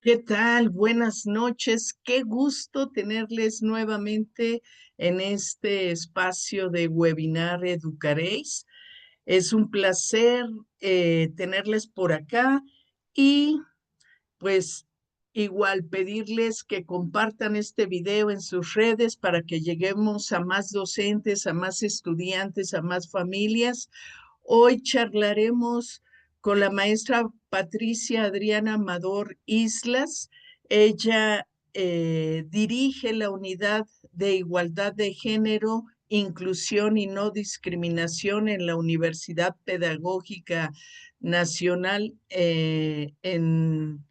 ¿Qué tal? Buenas noches. Qué gusto tenerles nuevamente en este espacio de webinar Educaréis. Es un placer tenerles por acá y pues igual pedirles que compartan este video en sus redes para que lleguemos a más docentes, a más estudiantes, a más familias. Hoy charlaremos con la maestra Patricia Adriana Amador Islas. Ella dirige la unidad de igualdad de género, inclusión y no discriminación en la Universidad Pedagógica Nacional en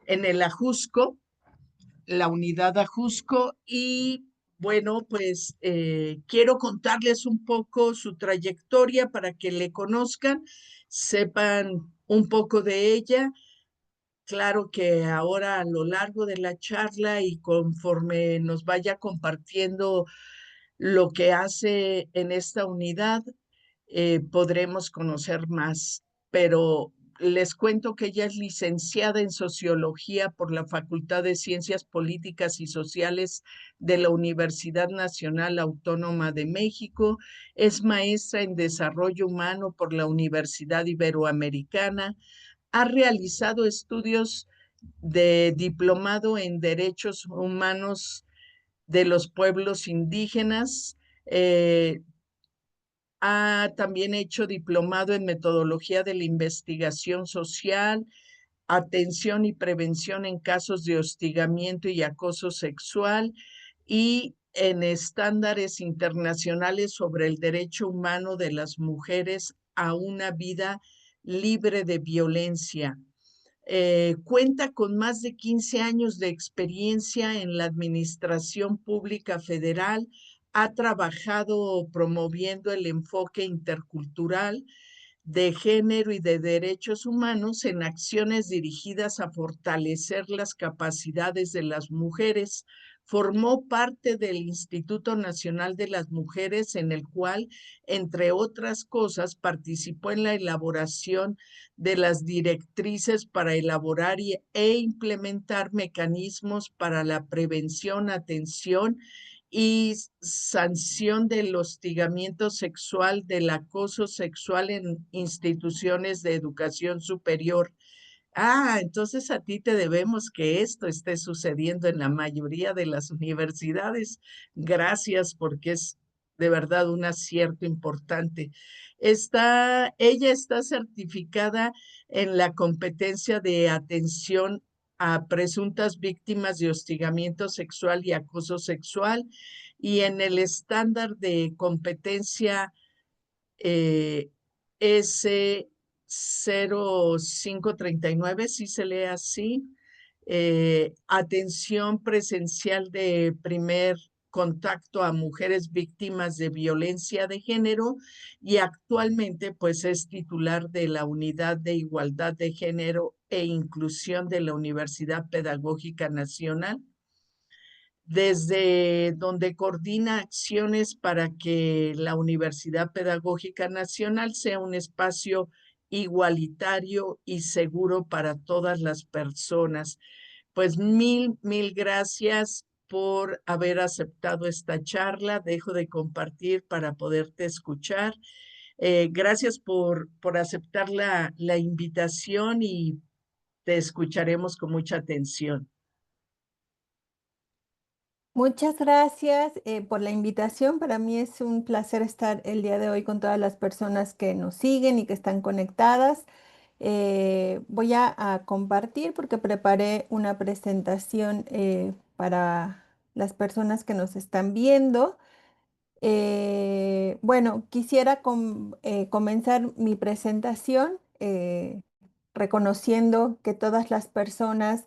el Ajusco, la unidad Ajusco. Y bueno, pues quiero contarles un poco su trayectoria para que le conozcan, sepan un poco de ella. Claro que ahora a lo largo de la charla y conforme nos vaya compartiendo lo que hace en esta unidad, podremos conocer más. Pero les cuento que ella es licenciada en Sociología por la Facultad de Ciencias Políticas y Sociales de la Universidad Nacional Autónoma de México, es maestra en Desarrollo Humano por la Universidad Iberoamericana, ha realizado estudios de diplomado en Derechos Humanos de los Pueblos Indígenas. Ha también hecho diplomado en metodología de la investigación social, atención y prevención en casos de hostigamiento y acoso sexual y en estándares internacionales sobre el derecho humano de las mujeres a una vida libre de violencia. Cuenta con más de 15 años de experiencia en la administración pública federal, ha trabajado promoviendo el enfoque intercultural de género y de derechos humanos en acciones dirigidas a fortalecer las capacidades de las mujeres. Formó parte del Instituto Nacional de las Mujeres, en el cual, entre otras cosas, participó en la elaboración de las directrices para elaborar e implementar mecanismos para la prevención, atención y sanción del hostigamiento sexual, del acoso sexual en instituciones de educación superior. Entonces a ti te debemos que esto esté sucediendo en la mayoría de las universidades. Gracias, porque es de verdad un acierto importante. Ella está certificada en la competencia de atención a presuntas víctimas de hostigamiento sexual y acoso sexual y en el estándar de competencia S0539, si se lee así, atención presencial de primer contacto a mujeres víctimas de violencia de género, y actualmente pues es titular de la Unidad de Igualdad de Género e Inclusión de la Universidad Pedagógica Nacional, desde donde coordina acciones para que la Universidad Pedagógica Nacional sea un espacio igualitario y seguro para todas las personas. Pues mil gracias por haber aceptado esta charla. Dejo de compartir para poderte escuchar. Gracias por aceptar la invitación y te escucharemos con mucha atención. Muchas gracias por la invitación. Para mí es un placer estar el día de hoy con todas las personas que nos siguen y que están conectadas. Voy a compartir porque preparé una presentación para las personas que nos están viendo. Bueno, quisiera comenzar mi presentación reconociendo que todas las personas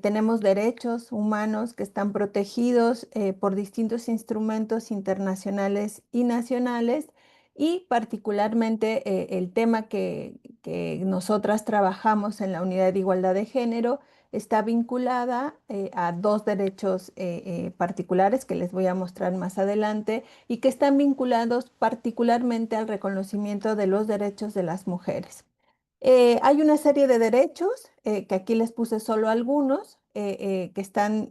tenemos derechos humanos que están protegidos por distintos instrumentos internacionales y nacionales, y particularmente el tema que nosotras trabajamos en la Unidad de Igualdad de Género está vinculada a dos derechos particulares que les voy a mostrar más adelante y que están vinculados particularmente al reconocimiento de los derechos de las mujeres. Hay una serie de derechos, que aquí les puse solo algunos, que están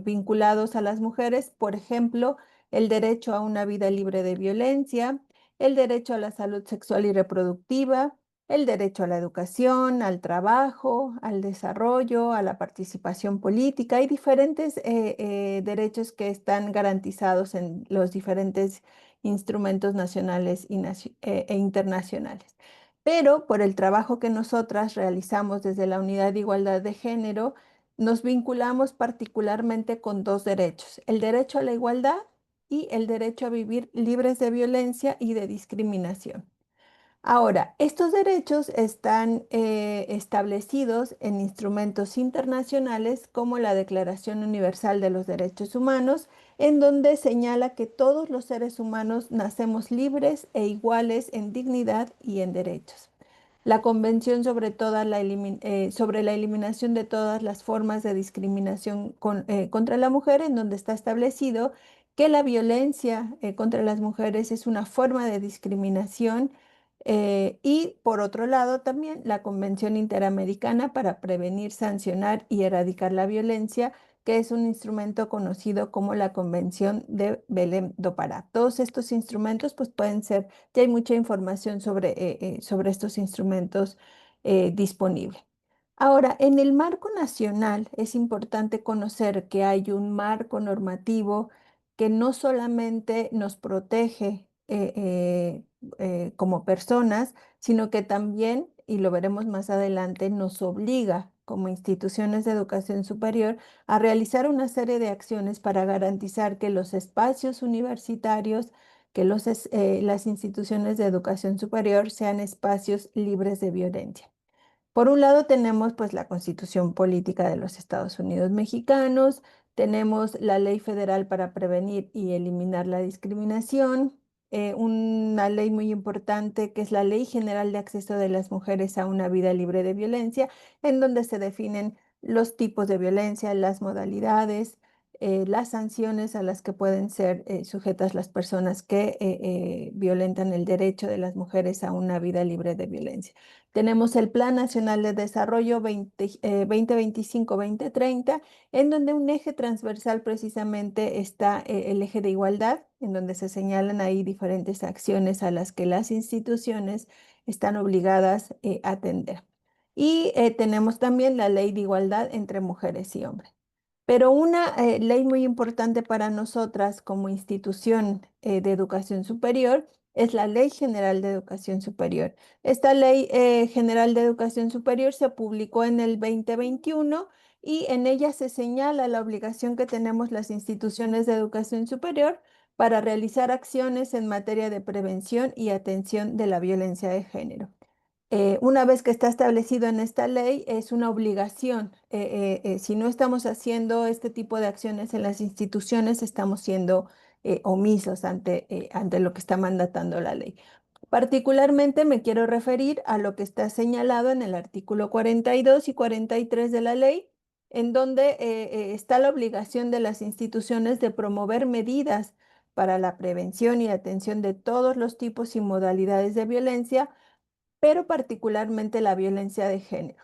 vinculados a las mujeres. Por ejemplo, el derecho a una vida libre de violencia, el derecho a la salud sexual y reproductiva, el derecho a la educación, al trabajo, al desarrollo, a la participación política. Hay diferentes derechos que están garantizados en los diferentes instrumentos nacionales e internacionales. Pero por el trabajo que nosotras realizamos desde la Unidad de Igualdad de Género, nos vinculamos particularmente con dos derechos: el derecho a la igualdad y el derecho a vivir libres de violencia y de discriminación. Ahora, estos derechos están establecidos en instrumentos internacionales como la Declaración Universal de los Derechos Humanos, en donde señala que todos los seres humanos nacemos libres e iguales en dignidad y en derechos. La Convención sobre la eliminación de todas las formas de discriminación contra la mujer, en donde está establecido que la violencia contra las mujeres es una forma de discriminación. Y por otro lado, también la Convención Interamericana para Prevenir, Sancionar y Erradicar la Violencia, que es un instrumento conocido como la Convención de Belém do Pará. Todos estos instrumentos pues pueden ser, ya hay mucha información sobre estos instrumentos disponible. Ahora, en el marco nacional es importante conocer que hay un marco normativo que no solamente nos protege como personas, sino que también, y lo veremos más adelante, nos obliga como instituciones de educación superior a realizar una serie de acciones para garantizar que los espacios universitarios, que las instituciones de educación superior sean espacios libres de violencia. Por un lado tenemos pues la Constitución Política de los Estados Unidos Mexicanos, tenemos la Ley Federal para Prevenir y Eliminar la Discriminación, una ley muy importante que es la Ley General de Acceso de las Mujeres a una Vida Libre de Violencia, en donde se definen los tipos de violencia, las modalidades, las sanciones a las que pueden ser sujetas las personas que violentan el derecho de las mujeres a una vida libre de violencia. Tenemos el Plan Nacional de Desarrollo 2025-2030, en donde un eje transversal precisamente está el eje de igualdad, en donde se señalan ahí diferentes acciones a las que las instituciones están obligadas a atender. Y tenemos también la Ley de Igualdad entre Mujeres y Hombres. Pero una ley muy importante para nosotras como institución de educación superior es la Ley General de Educación Superior. Esta Ley General de Educación Superior se publicó en el 2021 y en ella se señala la obligación que tenemos las instituciones de educación superior para realizar acciones en materia de prevención y atención de la violencia de género. Una vez que está establecido en esta ley, es una obligación. Si no estamos haciendo este tipo de acciones en las instituciones, estamos siendo omisos ante lo que está mandatando la ley. Particularmente me quiero referir a lo que está señalado en el artículo 42 y 43 de la ley, en donde está la obligación de las instituciones de promover medidas para la prevención y atención de todos los tipos y modalidades de violencia, pero particularmente la violencia de género,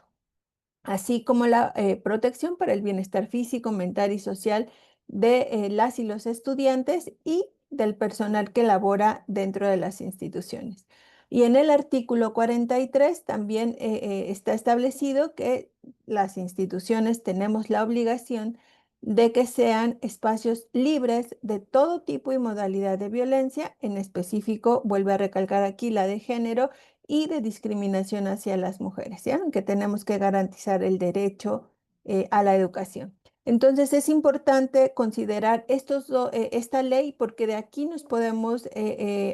así como la protección para el bienestar físico, mental y social de las y los estudiantes y del personal que labora dentro de las instituciones. Y en el artículo 43 también está establecido que las instituciones tenemos la obligación de que sean espacios libres de todo tipo y modalidad de violencia, en específico, vuelve a recalcar aquí la de género y de discriminación hacia las mujeres, ¿ya? Que tenemos que garantizar el derecho a la educación. Entonces es importante considerar esta ley, porque de aquí nos podemos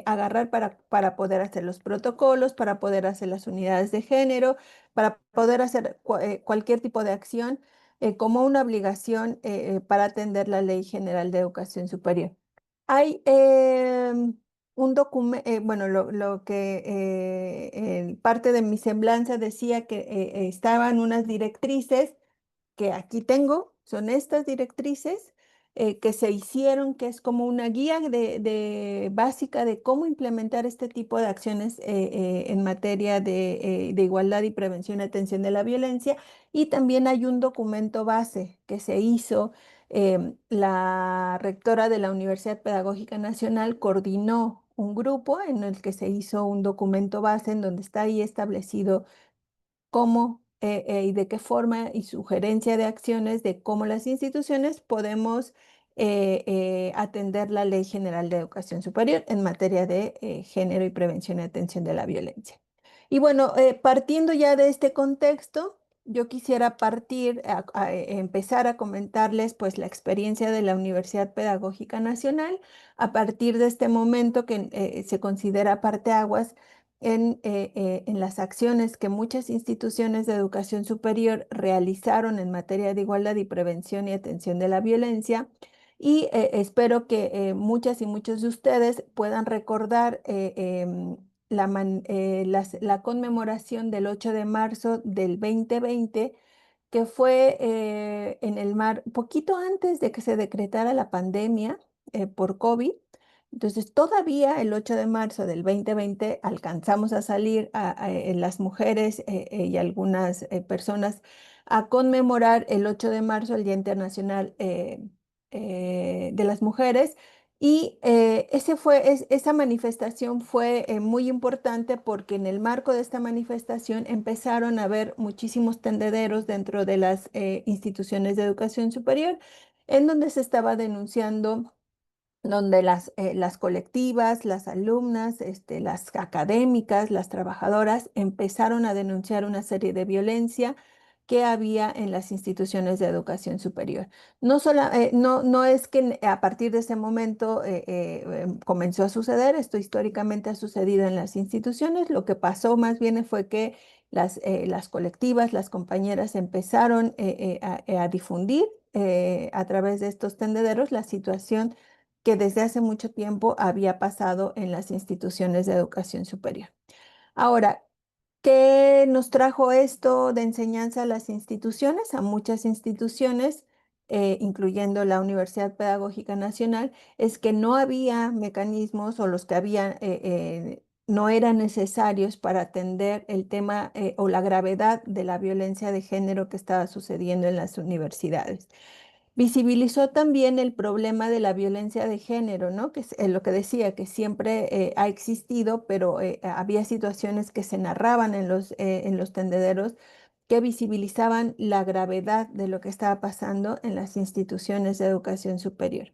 agarrar para poder hacer los protocolos, para poder hacer las unidades de género, para poder hacer cualquier tipo de acción como una obligación para atender la Ley General de Educación Superior. Hay un documento, bueno, lo que parte de mi semblanza decía que estaban unas directrices que aquí tengo, son estas directrices, que se hicieron, que es como una guía básica de cómo implementar este tipo de acciones en materia de igualdad y prevención y atención de la violencia. Y también hay un documento base que se hizo. La rectora de la Universidad Pedagógica Nacional coordinó un grupo en el que se hizo un documento base en donde está ahí establecido cómo y de qué forma y sugerencia de acciones de cómo las instituciones podemos atender la Ley General de Educación Superior en materia de género y prevención y atención de la violencia. Y bueno, partiendo ya de este contexto, yo quisiera partir empezar a comentarles pues la experiencia de la Universidad Pedagógica Nacional a partir de este momento que se considera parteaguas en las acciones que muchas instituciones de educación superior realizaron en materia de igualdad y prevención y atención de la violencia. Y espero que muchas y muchos de ustedes puedan recordar la conmemoración del 8 de marzo del 2020, que fue poquito antes de que se decretara la pandemia por COVID. Entonces, todavía el 8 de marzo del 2020 alcanzamos a salir las mujeres y algunas personas a conmemorar el 8 de marzo, el Día Internacional de las Mujeres. Y esa manifestación fue muy importante porque en el marco de esta manifestación empezaron a haber muchísimos tendederos dentro de las instituciones de educación superior, en donde se estaba denunciando, donde las colectivas, las alumnas, las académicas, las trabajadoras empezaron a denunciar una serie de violencia que había en las instituciones de educación superior. No es que a partir de ese momento comenzó a suceder, esto históricamente ha sucedido en las instituciones. Lo que pasó más bien fue que las colectivas, las compañeras empezaron a difundir a través de estos tendederos la situación que desde hace mucho tiempo había pasado en las instituciones de educación superior. Ahora, ¿qué nos trajo esto de enseñanza a las instituciones? A muchas instituciones, incluyendo la Universidad Pedagógica Nacional, es que no había mecanismos, o los que había no eran necesarios para atender el tema o la gravedad de la violencia de género que estaba sucediendo en las universidades. Visibilizó también el problema de la violencia de género, ¿no? Que es lo que decía, que siempre ha existido, pero había situaciones que se narraban en los tendederos que visibilizaban la gravedad de lo que estaba pasando en las instituciones de educación superior.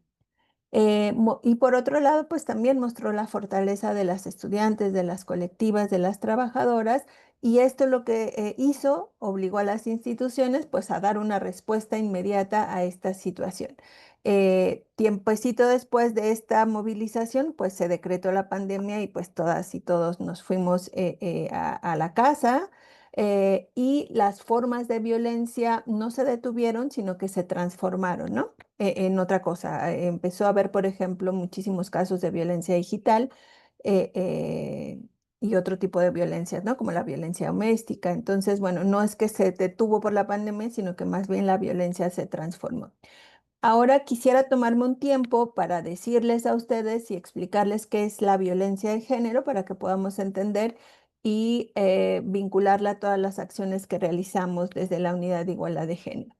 Y por otro lado, pues también mostró la fortaleza de las estudiantes, de las colectivas, de las trabajadoras, y esto lo que hizo, obligó a las instituciones pues a dar una respuesta inmediata a esta situación. Tiempecito después de esta movilización, pues se decretó la pandemia y pues todas y todos nos fuimos a la casa. Y las formas de violencia no se detuvieron, sino que se transformaron, ¿no? En otra cosa. Empezó a haber, por ejemplo, muchísimos casos de violencia digital eh, eh, y otro tipo de violencias, ¿no? Como la violencia doméstica. Entonces, bueno, no es que se detuvo por la pandemia, sino que más bien la violencia se transformó. Ahora quisiera tomarme un tiempo para decirles a ustedes y explicarles qué es la violencia de género para que podamos entender y vincularla a todas las acciones que realizamos desde la Unidad de Igualdad de Género.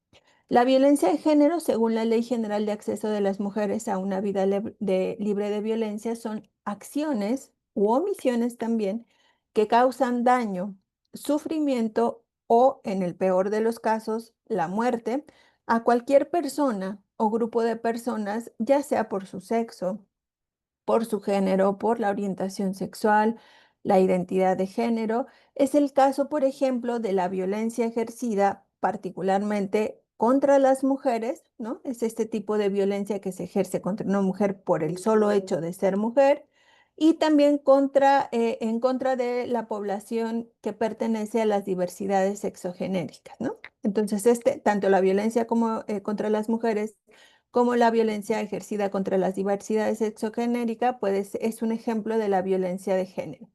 La violencia de género, según la Ley General de Acceso de las Mujeres a una vida libre de violencia, son acciones u omisiones también que causan daño, sufrimiento o, en el peor de los casos, la muerte a cualquier persona o grupo de personas, ya sea por su sexo, por su género, por la orientación sexual, la identidad de género. Es el caso, por ejemplo, de la violencia ejercida particularmente contra las mujeres, ¿no? Es este tipo de violencia que se ejerce contra una mujer por el solo hecho de ser mujer, y también en contra de la población que pertenece a las diversidades sexogenéricas, ¿no? Entonces, tanto la violencia como, contra las mujeres como la violencia ejercida contra las diversidades sexogenéricas, pues es un ejemplo de la violencia de género.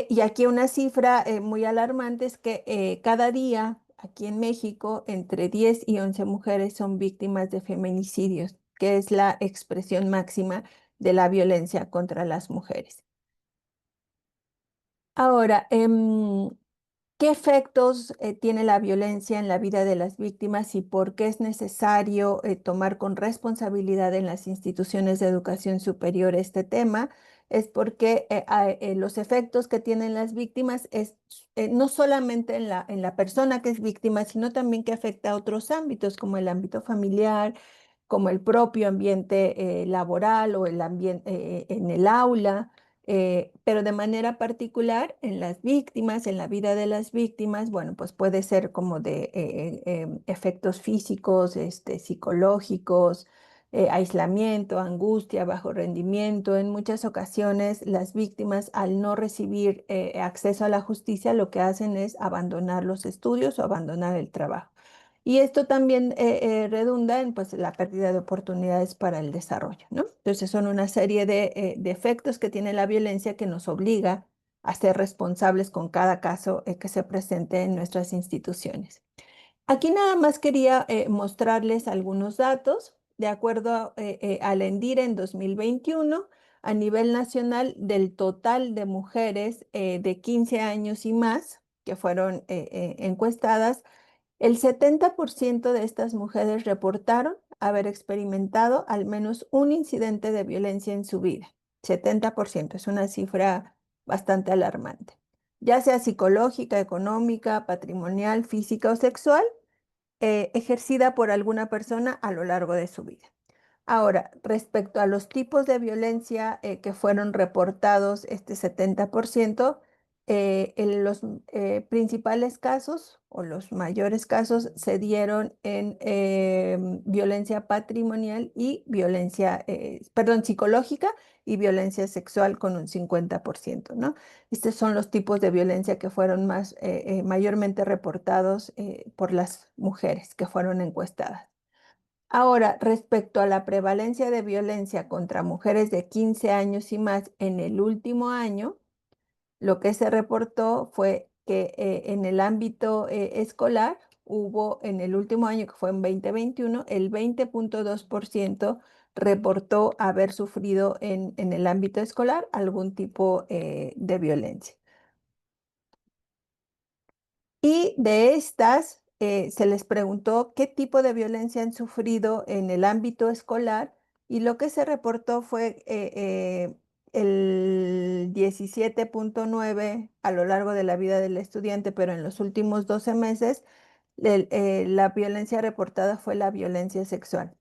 Y aquí una cifra muy alarmante es que cada día aquí en México entre 10 y 11 mujeres son víctimas de feminicidios que es la expresión máxima de la violencia contra las mujeres. Ahora, ¿qué efectos tiene la violencia en la vida de las víctimas y por qué es necesario tomar con responsabilidad en las instituciones de educación superior este tema? Es porque los efectos que tienen las víctimas es no solamente en la persona que es víctima, sino también que afecta a otros ámbitos, como el ámbito familiar, como el propio ambiente laboral o el ambiente en el aula. Pero de manera particular en las víctimas, en la vida de las víctimas, bueno, pues puede ser como de efectos físicos, psicológicos, aislamiento, angustia, bajo rendimiento. En muchas ocasiones las víctimas al no recibir acceso a la justicia lo que hacen es abandonar los estudios o abandonar el trabajo. Y esto también redunda en pues, la pérdida de oportunidades para el desarrollo, ¿no? Entonces son una serie de efectos que tiene la violencia que nos obliga a ser responsables con cada caso que se presente en nuestras instituciones. Aquí nada más quería mostrarles algunos datos. De acuerdo al ENDIRE en 2021, a nivel nacional, del total de mujeres de 15 años y más que fueron encuestadas, el 70% de estas mujeres reportaron haber experimentado al menos un incidente de violencia en su vida. 70% es una cifra bastante alarmante, ya sea psicológica, económica, patrimonial, física o sexual, ejercida por alguna persona a lo largo de su vida. Ahora, respecto a los tipos de violencia que fueron reportados, este 70%, en los principales casos o los mayores casos se dieron en violencia patrimonial y violencia, perdón, psicológica y violencia sexual con un 50%, ¿no? Estos son los tipos de violencia que fueron mayormente reportados por las mujeres que fueron encuestadas. Ahora, respecto a la prevalencia de violencia contra mujeres de 15 años y más en el último año, lo que se reportó fue que en el ámbito escolar hubo en el último año, que fue en 2021, el 20.2% reportó haber sufrido en el ámbito escolar algún tipo de violencia. Y de estas, se les preguntó qué tipo de violencia han sufrido en el ámbito escolar y lo que se reportó fue el 17.9 a lo largo de la vida del estudiante, pero en los últimos 12 meses la violencia reportada fue la violencia sexual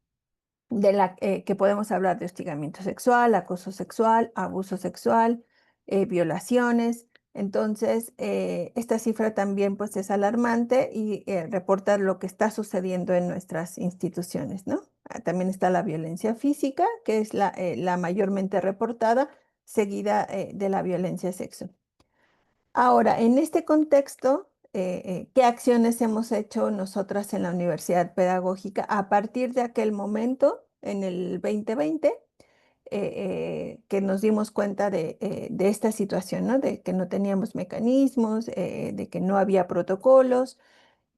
de la que podemos hablar de hostigamiento sexual, acoso sexual, abuso sexual, violaciones. Entonces, esta cifra también pues es alarmante y reporta lo que está sucediendo en nuestras instituciones, ¿no? También está la violencia física, que es la mayormente reportada, seguida de la violencia sexual. Ahora, en este contexto, ¿qué acciones hemos hecho nosotras en la Universidad Pedagógica a partir de aquel momento, en el 2020, que nos dimos cuenta de esta situación, ¿no? De que no teníamos mecanismos, de que no había protocolos?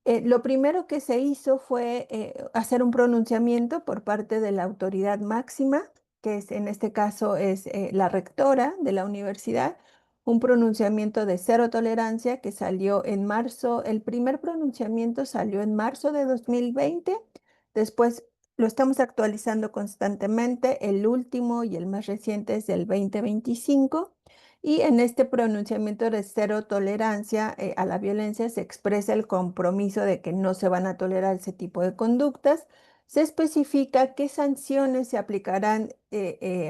Lo primero que se hizo fue hacer un pronunciamiento por parte de la autoridad máxima, que es, en este caso es la rectora de la universidad, un pronunciamiento de cero tolerancia que salió en marzo. El primer pronunciamiento salió en marzo de 2020, después lo estamos actualizando constantemente, el último y el más reciente es del 2025. Y en este pronunciamiento de cero tolerancia a la violencia se expresa el compromiso de que no se van a tolerar ese tipo de conductas. Se especifica qué sanciones se aplicarán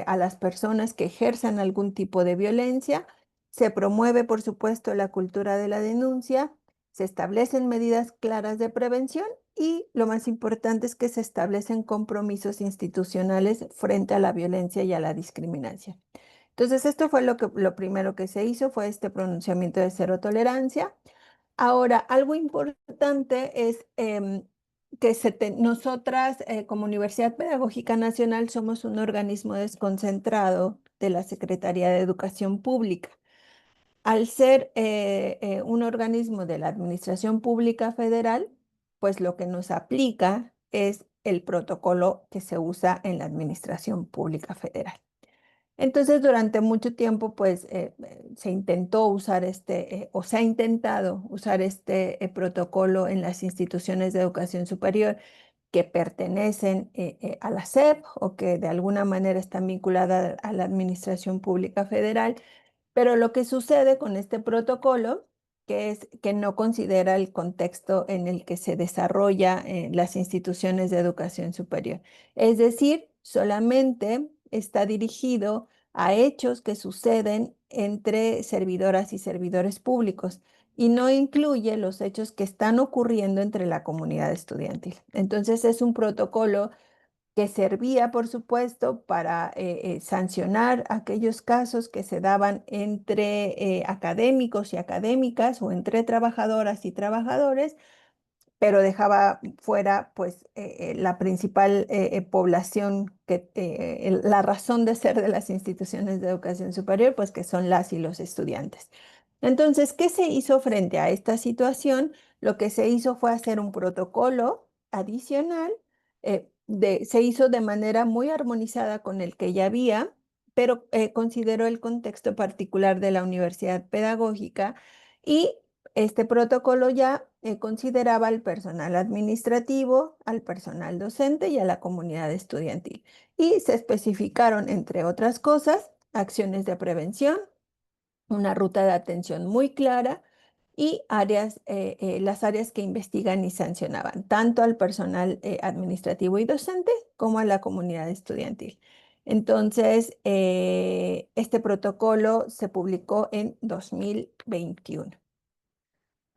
a las personas que ejerzan algún tipo de violencia. Se promueve, por supuesto, la cultura de la denuncia. Se establecen medidas claras de prevención y lo más importante es que se establecen compromisos institucionales frente a la violencia y a la discriminación. Entonces, esto fue lo primero que se hizo, fue este pronunciamiento de cero tolerancia. Ahora, algo importante es que nosotras, como Universidad Pedagógica Nacional, somos un organismo desconcentrado de la Secretaría de Educación Pública. Al ser un organismo de la Administración Pública Federal, pues lo que nos aplica es el protocolo que se usa en la Administración Pública Federal. Entonces, durante mucho tiempo, pues, se intentó usar o se ha intentado usar protocolo en las instituciones de educación superior que pertenecen a la SEP o que de alguna manera están vinculadas a la Administración Pública Federal, pero lo que sucede con este protocolo, que es que no considera el contexto en el que se desarrolla las instituciones de educación superior. Es decir, solamente está dirigido a hechos que suceden entre servidoras y servidores públicos y no incluye los hechos que están ocurriendo entre la comunidad estudiantil. Entonces es un protocolo que servía, por supuesto, para sancionar aquellos casos que se daban entre académicos y académicas o entre trabajadoras y trabajadores, pero dejaba fuera pues la principal población, la razón de ser de las instituciones de educación superior, pues que son las y los estudiantes. Entonces, ¿qué se hizo frente a esta situación? Lo que se hizo fue hacer un protocolo adicional, se hizo de manera muy armonizada con el que ya había, pero consideró el contexto particular de la universidad pedagógica y este protocolo ya consideraba al personal administrativo, al personal docente y a la comunidad estudiantil. Y se especificaron, entre otras cosas, acciones de prevención, una ruta de atención muy clara y las áreas que investigan y sancionaban, tanto al personal administrativo y docente como a la comunidad estudiantil. Entonces, este protocolo se publicó en 2021.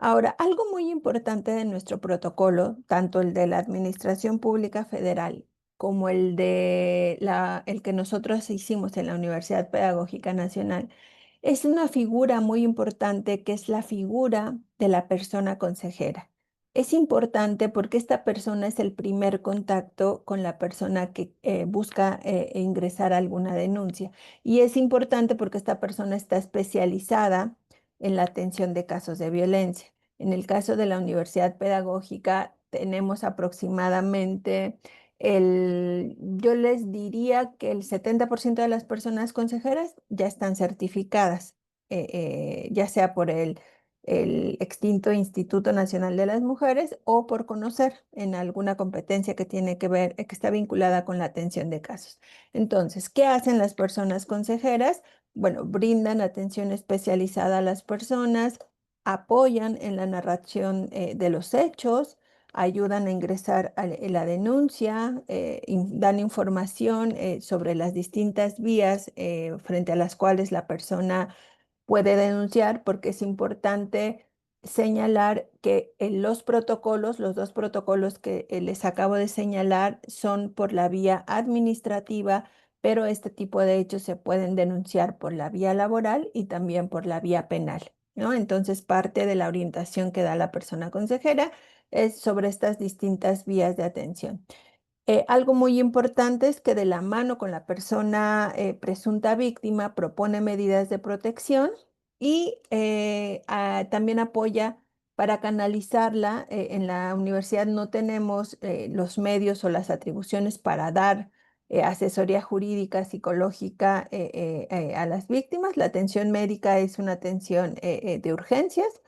Ahora, algo muy importante de nuestro protocolo, tanto el de la Administración Pública Federal como el que nosotros hicimos en la Universidad Pedagógica Nacional, es una figura muy importante que es la figura de la persona consejera. Es importante porque esta persona es el primer contacto con la persona que busca ingresar alguna denuncia. Y es importante porque esta persona está especializada en la atención de casos de violencia. En el caso de la Universidad Pedagógica, tenemos aproximadamente yo les diría que el 70% de las personas consejeras ya están certificadas, ya sea por el extinto Instituto Nacional de las Mujeres o por conocer en alguna competencia que tiene que ver, que está vinculada con la atención de casos. Entonces, ¿qué hacen las personas consejeras? Bueno, brindan atención especializada a las personas, apoyan en la narración de los hechos, ayudan a ingresar a la denuncia, dan información sobre las distintas vías frente a las cuales la persona puede denunciar, porque es importante señalar que los dos protocolos que les acabo de señalar son por la vía administrativa, pero este tipo de hechos se pueden denunciar por la vía laboral y también por la vía penal, ¿no? Entonces, parte de la orientación que da la persona consejera es sobre estas distintas vías de atención. Algo muy importante es que de la mano con la persona presunta víctima propone medidas de protección y también apoya para canalizarla. En la universidad no tenemos los medios o las atribuciones para dar asesoría jurídica, psicológica a las víctimas. La atención médica es una atención de urgencias.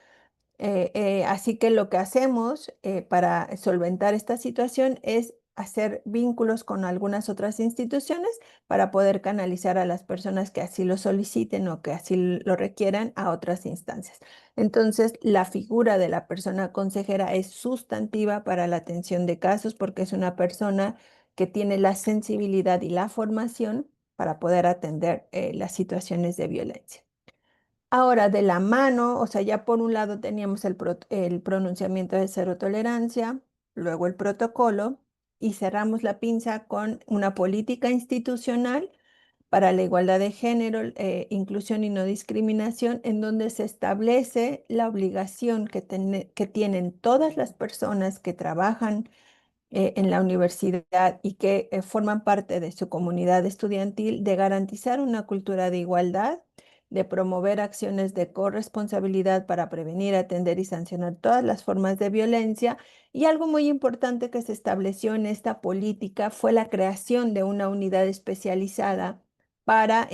Así que lo que hacemos para solventar esta situación es hacer vínculos con algunas otras instituciones para poder canalizar a las personas que así lo soliciten o que así lo requieran a otras instancias. Entonces, la figura de la persona consejera es sustantiva para la atención de casos porque es una persona que tiene la sensibilidad y la formación para poder atender las situaciones de violencia. Ahora, de la mano, o sea, ya por un lado teníamos el pronunciamiento de cero tolerancia, luego el protocolo y cerramos la pinza con una política institucional para la igualdad de género, inclusión y no discriminación, en donde se establece la obligación que tienen todas las personas que trabajan en la universidad y que forman parte de su comunidad estudiantil de garantizar una cultura de igualdad, de promover acciones de corresponsabilidad para prevenir, atender y sancionar todas las formas de violencia. Y algo muy importante que se estableció en esta política fue la creación de una unidad especializada para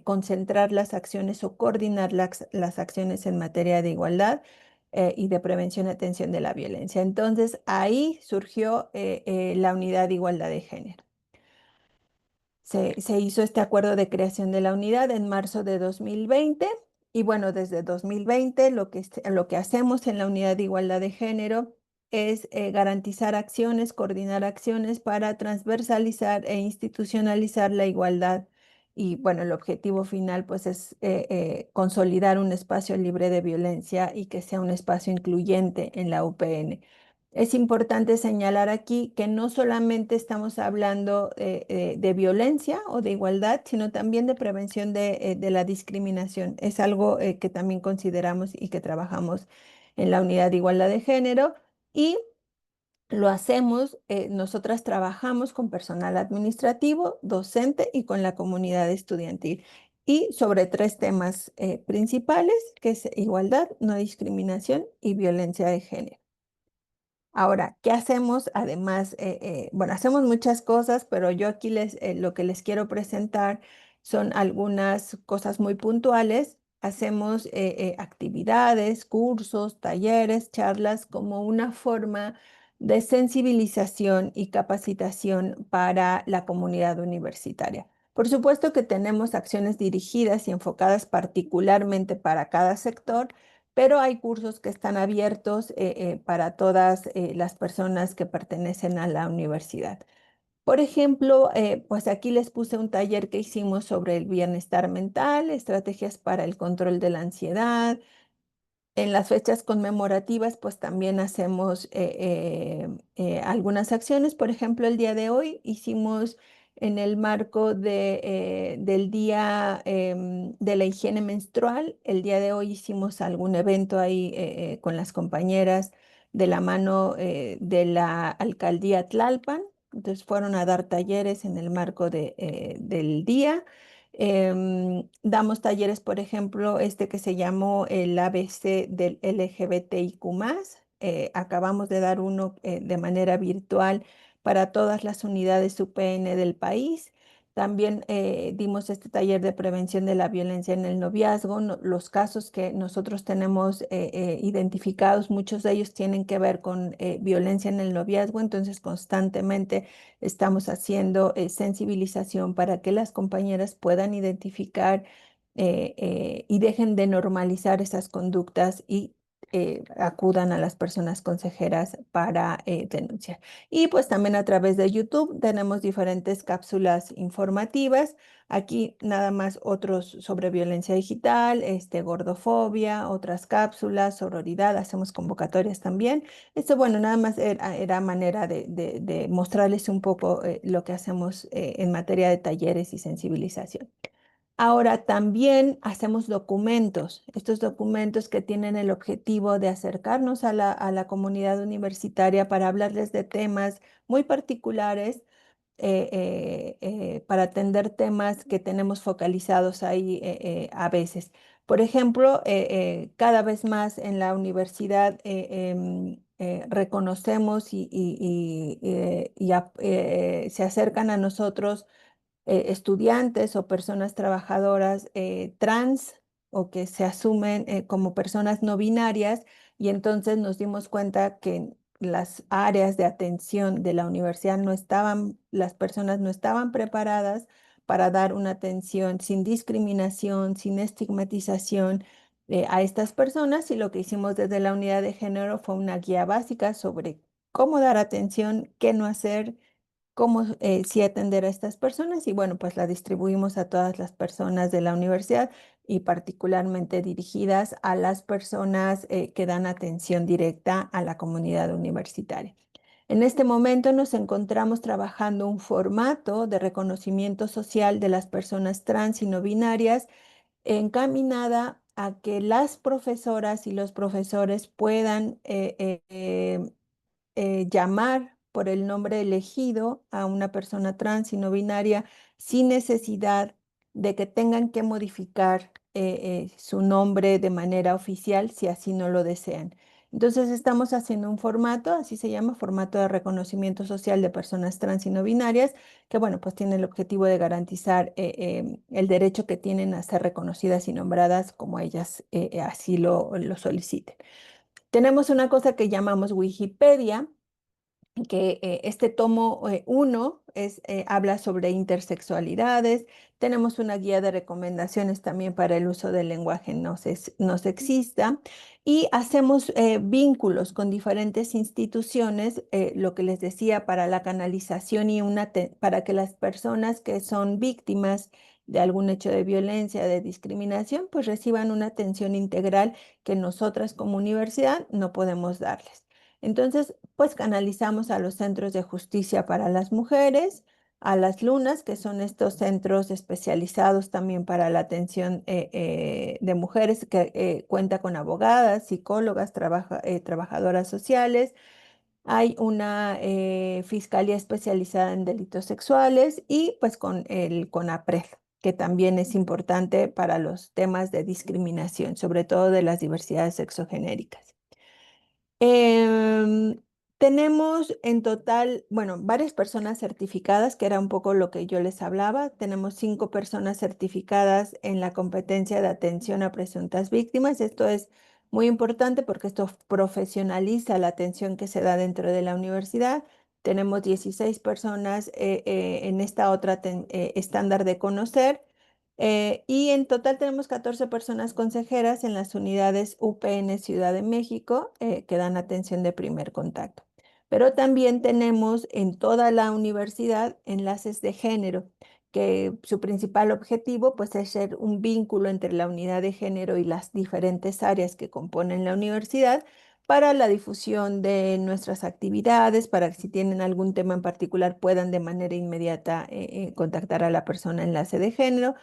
concentrar las acciones o coordinar las acciones en materia de igualdad y de prevención y atención de la violencia. Entonces, ahí surgió la unidad de igualdad de género. Se hizo este acuerdo de creación de la unidad en marzo de 2020 y bueno, desde 2020 lo que hacemos en la unidad de igualdad de género es garantizar acciones, coordinar acciones para transversalizar e institucionalizar la igualdad. Y bueno, el objetivo final pues es consolidar un espacio libre de violencia y que sea un espacio incluyente en la UPN. Es importante señalar aquí que no solamente estamos hablando de violencia o de igualdad, sino también de prevención de la discriminación. Es algo que también consideramos y que trabajamos en la unidad de igualdad de género y lo hacemos, nosotras trabajamos con personal administrativo, docente y con la comunidad estudiantil. Y sobre tres temas principales, que es igualdad, no discriminación y violencia de género. Ahora, ¿qué hacemos? Además, bueno, hacemos muchas cosas, pero yo aquí lo que les quiero presentar son algunas cosas muy puntuales. Hacemos actividades, cursos, talleres, charlas como una forma de sensibilización y capacitación para la comunidad universitaria. Por supuesto que tenemos acciones dirigidas y enfocadas particularmente para cada sector, pero hay cursos que están abiertos para todas las personas que pertenecen a la universidad. Por ejemplo, pues aquí les puse un taller que hicimos sobre el bienestar mental, estrategias para el control de la ansiedad, en las fechas conmemorativas, pues también hacemos algunas acciones. Por ejemplo, el día de hoy hicimos en el marco del Día de la Higiene Menstrual, el día de hoy hicimos algún evento ahí con las compañeras de la mano de la Alcaldía Tlalpan. Entonces fueron a dar talleres en el marco del día. Damos talleres, por ejemplo, este que se llamó el ABC del LGBTIQ+. Acabamos de dar uno de manera virtual para todas las unidades UPN del país. También dimos este taller de prevención de la violencia en el noviazgo. Los casos que nosotros tenemos identificados, muchos de ellos tienen que ver con violencia en el noviazgo, entonces constantemente estamos haciendo sensibilización para que las compañeras puedan identificar y dejen de normalizar esas conductas y acudan a las personas consejeras para denunciar. Y pues también a través de YouTube tenemos diferentes cápsulas informativas. Aquí nada más otros sobre violencia digital, gordofobia, otras cápsulas, sororidad, hacemos convocatorias también. Esto, bueno, nada más era manera de mostrarles un poco lo que hacemos en materia de talleres y sensibilización. Ahora también hacemos documentos, estos documentos que tienen el objetivo de acercarnos a la comunidad universitaria para hablarles de temas muy particulares, para atender temas que tenemos focalizados ahí a veces. Por ejemplo, cada vez más en la universidad reconocemos y se acercan a nosotros estudiantes o personas trabajadoras trans o que se asumen como personas no binarias y entonces nos dimos cuenta que las áreas de atención de la universidad no estaban, las personas no estaban preparadas para dar una atención sin discriminación, sin estigmatización a estas personas y lo que hicimos desde la unidad de género fue una guía básica sobre cómo dar atención, qué no hacer, cómo sí atender a estas personas y bueno, pues la distribuimos a todas las personas de la universidad y particularmente dirigidas a las personas que dan atención directa a la comunidad universitaria. En este momento nos encontramos trabajando un formato de reconocimiento social de las personas trans y no binarias encaminada a que las profesoras y los profesores puedan llamar por el nombre elegido a una persona trans y no binaria sin necesidad de que tengan que modificar su nombre de manera oficial si así no lo desean. Entonces estamos haciendo un formato, así se llama, formato de reconocimiento social de personas trans y no binarias, que bueno, pues tiene el objetivo de garantizar el derecho que tienen a ser reconocidas y nombradas como ellas así lo soliciten. Tenemos una cosa que llamamos Wikipedia, que este tomo 1 habla sobre intersexualidades. Tenemos una guía de recomendaciones también para el uso del lenguaje no sexista y hacemos vínculos con diferentes instituciones, lo que les decía, para la canalización y para que las personas que son víctimas de algún hecho de violencia, de discriminación, pues reciban una atención integral que nosotras como universidad no podemos darles. Entonces, pues canalizamos a los centros de justicia para las mujeres, a las lunas, que son estos centros especializados también para la atención de mujeres, que cuenta con abogadas, psicólogas, trabajadoras sociales. Hay una fiscalía especializada en delitos sexuales y pues con el CONAPRED, que también es importante para los temas de discriminación, sobre todo de las diversidades sexogenéricas. Em, Tenemos en total, bueno, varias personas certificadas, que era un poco lo que yo les hablaba. Tenemos 5 personas certificadas en la competencia de atención a presuntas víctimas. Esto es muy importante porque esto profesionaliza la atención que se da dentro de la universidad. Tenemos 16 personas en esta otra estándar de conocer. Y en total tenemos 14 personas consejeras en las unidades UPN Ciudad de México que dan atención de primer contacto. Pero también tenemos en toda la universidad enlaces de género, que su principal objetivo pues es ser un vínculo entre la unidad de género y las diferentes áreas que componen la universidad para la difusión de nuestras actividades, para que si tienen algún tema en particular puedan de manera inmediata contactar a la persona enlace de género.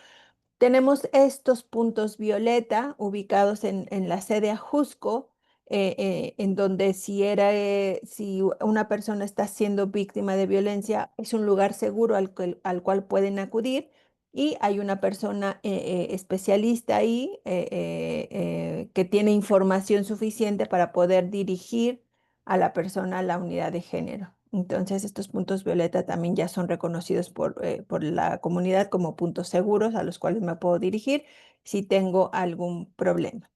Tenemos estos puntos violeta ubicados en la sede Ajusco, en donde si una persona está siendo víctima de violencia, es un lugar seguro al cual pueden acudir y hay una persona especialista ahí que tiene información suficiente para poder dirigir a la persona a la unidad de género. Entonces, estos puntos violeta también ya son reconocidos por la comunidad como puntos seguros a los cuales me puedo dirigir si tengo algún problema.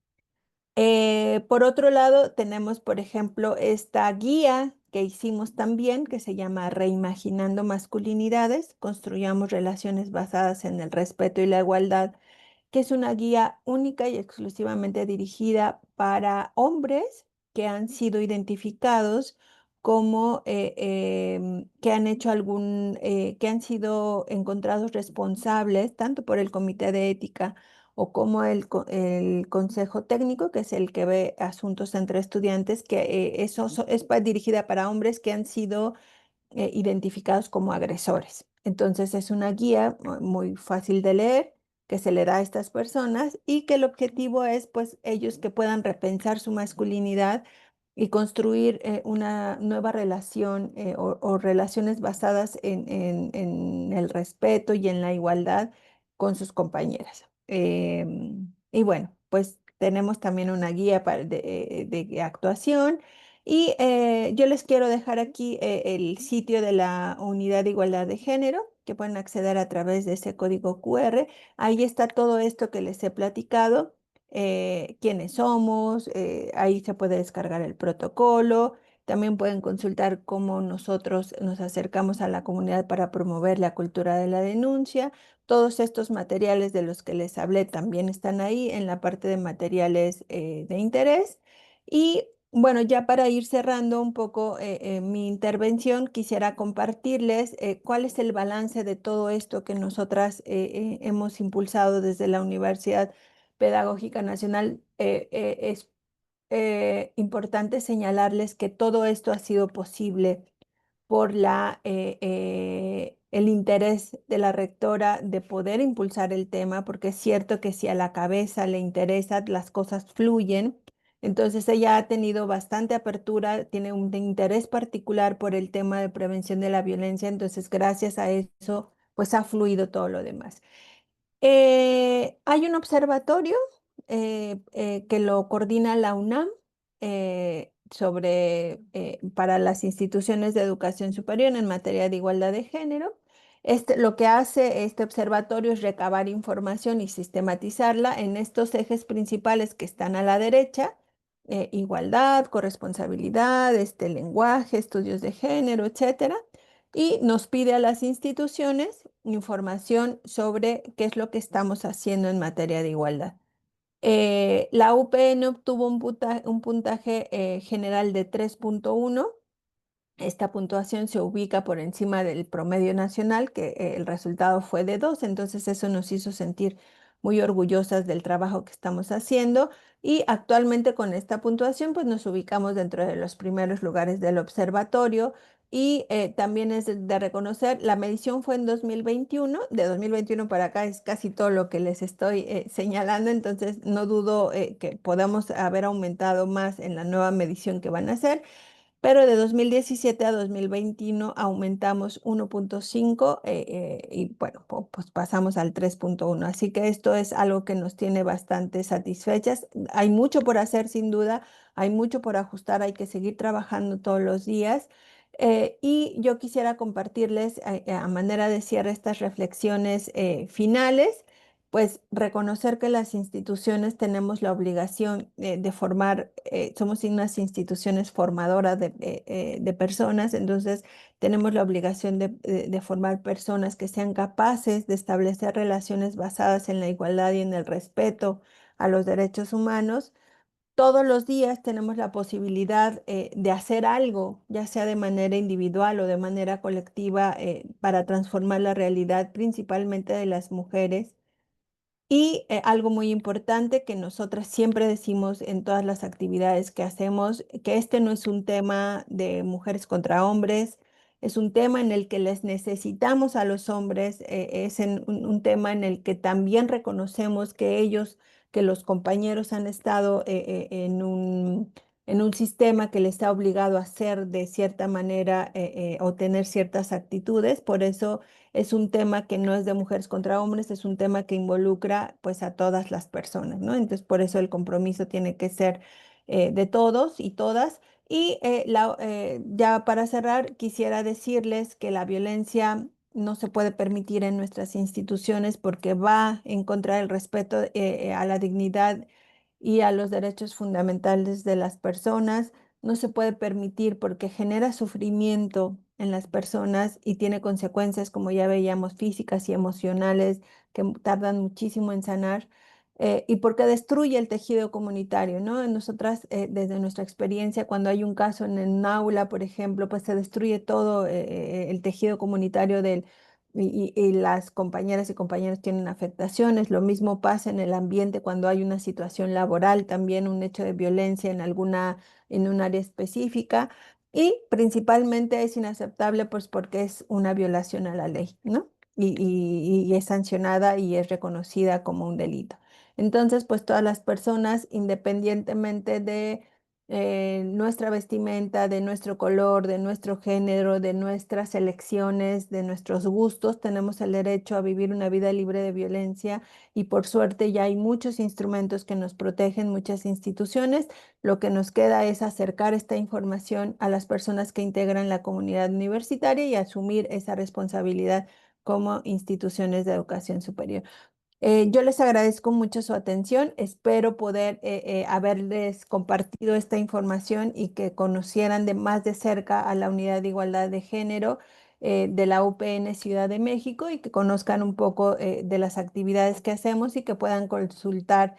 Por otro lado, tenemos, por ejemplo, esta guía que hicimos también, que se llama Reimaginando Masculinidades, construyamos relaciones basadas en el respeto y la igualdad, que es una guía única y exclusivamente dirigida para hombres que han sido identificados como que han hecho que han sido encontrados responsables tanto por el Comité de Ética o como el Consejo Técnico, que es el que ve asuntos entre estudiantes, que dirigida para hombres que han sido identificados como agresores. Entonces es una guía muy fácil de leer que se le da a estas personas y que el objetivo es pues ellos que puedan repensar su masculinidad y construir una nueva relación o relaciones basadas en el respeto y en la igualdad con sus compañeras. Y bueno, pues tenemos también una guía de actuación y yo les quiero dejar aquí el sitio de la Unidad de Igualdad de Género, que pueden acceder a través de ese código QR. Ahí está todo esto que les he platicado, quiénes somos, ahí se puede descargar el protocolo. También pueden consultar cómo nosotros nos acercamos a la comunidad para promover la cultura de la denuncia. Todos estos materiales de los que les hablé también están ahí en la parte de materiales de interés. Y bueno, ya para ir cerrando un poco mi intervención, quisiera compartirles cuál es el balance de todo esto que nosotras hemos impulsado desde la Universidad Pedagógica Nacional. Es importante señalarles que todo esto ha sido posible por el interés de la rectora de poder impulsar el tema, porque es cierto que si a la cabeza le interesa, las cosas fluyen. Entonces ella ha tenido bastante apertura, tiene un interés particular por el tema de prevención de la violencia, entonces gracias a eso, pues ha fluido todo lo demás. Hay un observatorio que lo coordina la UNAM para las instituciones de educación superior en materia de igualdad de género. Lo que hace este observatorio es recabar información y sistematizarla en estos ejes principales que están a la derecha: igualdad, corresponsabilidad, lenguaje, estudios de género, etcétera, y nos pide a las instituciones información sobre qué es lo que estamos haciendo en materia de igualdad. La UPN obtuvo un puntaje general de 3.1. Esta puntuación se ubica por encima del promedio nacional, que el resultado fue de 2, entonces eso nos hizo sentir muy orgullosas del trabajo que estamos haciendo, y actualmente con esta puntuación pues nos ubicamos dentro de los primeros lugares del observatorio. Y también es de reconocer, la medición fue en 2021, de 2021 para acá es casi todo lo que les estoy señalando, entonces no dudo que podamos haber aumentado más en la nueva medición que van a hacer, pero de 2017 a 2021 aumentamos 1.5, y bueno, pues pasamos al 3.1. Así que esto es algo que nos tiene bastante satisfechas. Hay mucho por hacer, sin duda, hay mucho por ajustar, hay que seguir trabajando todos los días. Y yo quisiera compartirles a manera de cierre estas reflexiones finales. Pues reconocer que las instituciones tenemos la obligación de formar, somos unas instituciones formadoras de personas, entonces tenemos la obligación de formar personas que sean capaces de establecer relaciones basadas en la igualdad y en el respeto a los derechos humanos. Todos los días tenemos la posibilidad de hacer algo, ya sea de manera individual o de manera colectiva, para transformar la realidad principalmente de las mujeres. Y algo muy importante que nosotras siempre decimos en todas las actividades que hacemos, que este no es un tema de mujeres contra hombres, es un tema en el que les necesitamos a los hombres, es un tema en el que también reconocemos que ellos, que los compañeros han estado en un sistema que les ha obligado a hacer de cierta manera o tener ciertas actitudes. Por eso es un tema que no es de mujeres contra hombres, es un tema que involucra pues a todas las personas, ¿no? Entonces por eso el compromiso tiene que ser de todos y todas. Y ya para cerrar, quisiera decirles que la violencia no se puede permitir en nuestras instituciones porque va en contra del respeto a la dignidad y a los derechos fundamentales de las personas. No se puede permitir porque genera sufrimiento en las personas y tiene consecuencias, como ya veíamos, físicas y emocionales que tardan muchísimo en sanar. Y porque destruye el tejido comunitario, ¿no? Nosotras, desde nuestra experiencia, cuando hay un caso en un aula, por ejemplo, pues se destruye todo el tejido comunitario y las compañeras y compañeros tienen afectaciones. Lo mismo pasa en el ambiente cuando hay una situación laboral, también un hecho de violencia en un área específica. Y principalmente es inaceptable pues porque es una violación a la ley, ¿no? Y es sancionada y es reconocida como un delito. Entonces, pues todas las personas, independientemente de nuestra vestimenta, de nuestro color, de nuestro género, de nuestras elecciones, de nuestros gustos, tenemos el derecho a vivir una vida libre de violencia, y por suerte ya hay muchos instrumentos que nos protegen, muchas instituciones. Lo que nos queda es acercar esta información a las personas que integran la comunidad universitaria y asumir esa responsabilidad como instituciones de educación superior. Yo les agradezco mucho su atención. Espero poder haberles compartido esta información y que conocieran de más de cerca a la Unidad de Igualdad de Género de la UPN Ciudad de México, y que conozcan un poco de las actividades que hacemos y que puedan consultar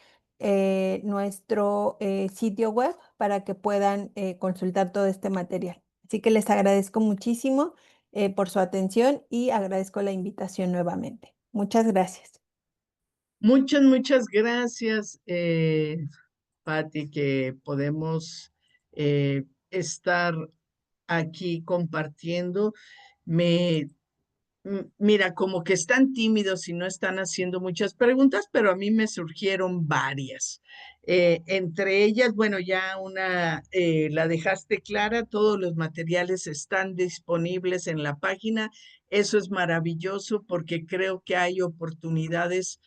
nuestro sitio web para que puedan consultar todo este material. Así que les agradezco muchísimo por su atención y agradezco la invitación nuevamente. Muchas gracias. Muchas gracias, Patti, que podemos estar aquí compartiendo. Me, Mira, como que están tímidos y no están haciendo muchas preguntas, pero a mí me surgieron varias. Entre ellas, bueno, ya una la dejaste clara, todos los materiales están disponibles en la página. Eso es maravilloso porque creo que hay oportunidades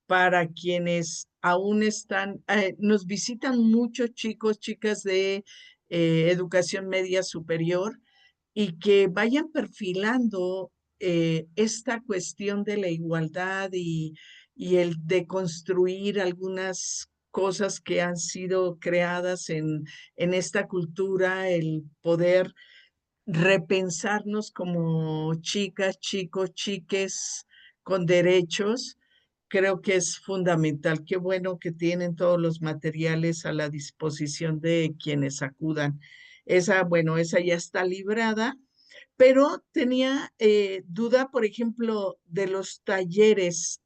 para quienes aún están, nos visitan muchos chicos, chicas de educación media superior y que vayan perfilando esta cuestión de la igualdad y el de construir algunas cosas que han sido creadas en esta cultura, el poder repensarnos como chicas, chicos, chiques con derechos, creo que es fundamental. Qué bueno que tienen todos los materiales a la disposición de quienes acudan. Esa, bueno, esa ya está librada, pero tenía duda, por ejemplo, de los talleres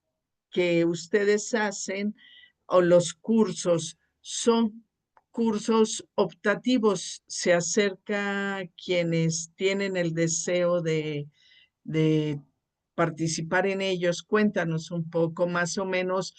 que ustedes hacen o los cursos. ¿Son cursos optativos? ¿Se acerca a quienes tienen el deseo de participar en ellos? Cuéntanos un poco más o menos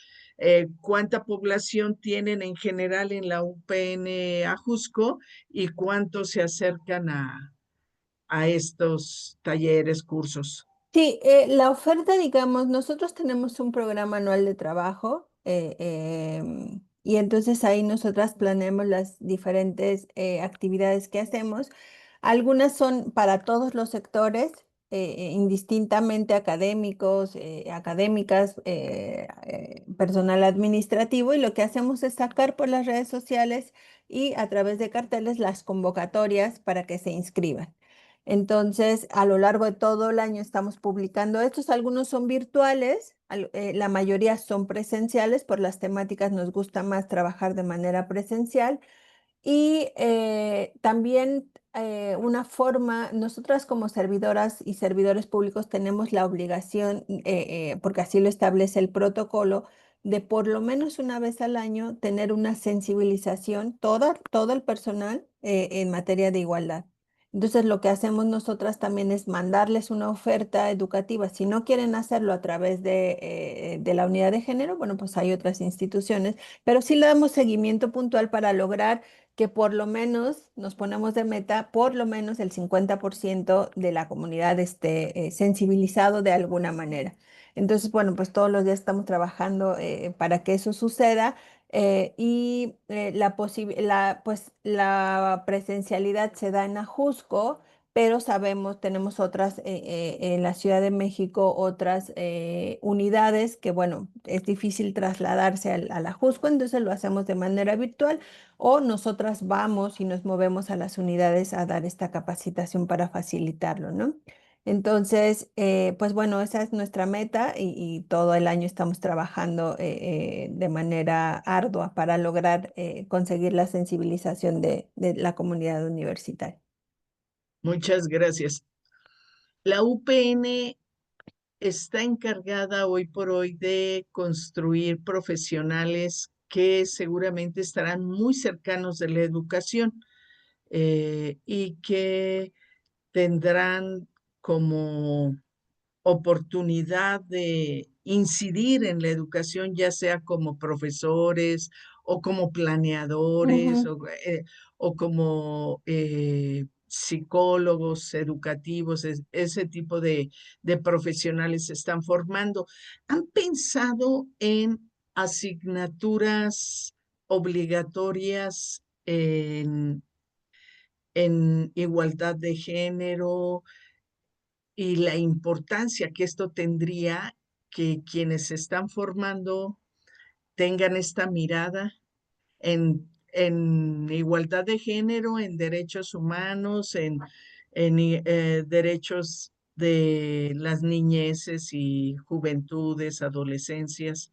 cuánta población tienen en general en la UPN Ajusco y cuántos se acercan a estos talleres, cursos. Sí, la oferta, digamos, nosotros tenemos un programa anual de trabajo y entonces ahí nosotras planeamos las diferentes actividades que hacemos. Algunas son para todos los sectores, indistintamente académicos, académicas, personal administrativo, y lo que hacemos es sacar por las redes sociales y a través de carteles las convocatorias para que se inscriban. Entonces, a lo largo de todo el año estamos publicando estos. Algunos son virtuales, la mayoría son presenciales. Por las temáticas nos gusta más trabajar de manera presencial. Y también una forma, nosotras como servidoras y servidores públicos tenemos la obligación, porque así lo establece el protocolo, de por lo menos una vez al año tener una sensibilización, todo el personal en materia de igualdad. Entonces, lo que hacemos nosotras también es mandarles una oferta educativa. Si no quieren hacerlo a través de la unidad de género, bueno, pues hay otras instituciones, pero sí le damos seguimiento puntual para lograr que por lo menos nos ponemos de meta, por lo menos el 50% de la comunidad esté sensibilizado de alguna manera. Entonces, bueno, pues todos los días estamos trabajando para que eso suceda. Pues la presencialidad se da en Ajusco, pero sabemos, tenemos otras en la Ciudad de México, otras unidades que, bueno, es difícil trasladarse al Ajusco, entonces lo hacemos de manera virtual o nosotras vamos y nos movemos a las unidades a dar esta capacitación para facilitarlo, ¿no? Entonces, pues bueno, esa es nuestra meta y todo el año estamos trabajando de manera ardua para lograr conseguir la sensibilización de la comunidad universitaria. Muchas gracias. La UPN está encargada hoy por hoy de construir profesionales que seguramente estarán muy cercanos de la educación y que tendrán como oportunidad de incidir en la educación, ya sea como profesores o como planeadores Ujú. o como psicólogos educativos, ese tipo de profesionales se están formando. ¿Han pensado en asignaturas obligatorias en igualdad de género y la importancia que esto tendría que quienes se están formando tengan esta mirada en igualdad de género, en derechos humanos, en derechos de las niñeces y juventudes, adolescencias?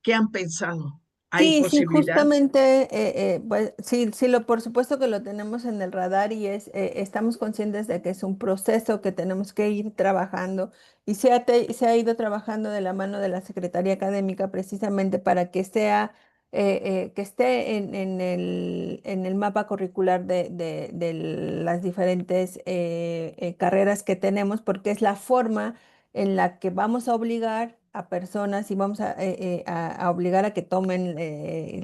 ¿Qué han pensado? ¿Hay Sí, sí, posibilidad? justamente, pues sí, sí, por supuesto que lo tenemos en el radar y estamos conscientes de que es un proceso que tenemos que ir trabajando y se ha ido trabajando de la mano de la Secretaría Académica precisamente para que que esté en el mapa curricular de las diferentes carreras que tenemos, porque es la forma en la que vamos a obligar a personas y vamos a obligar a que tomen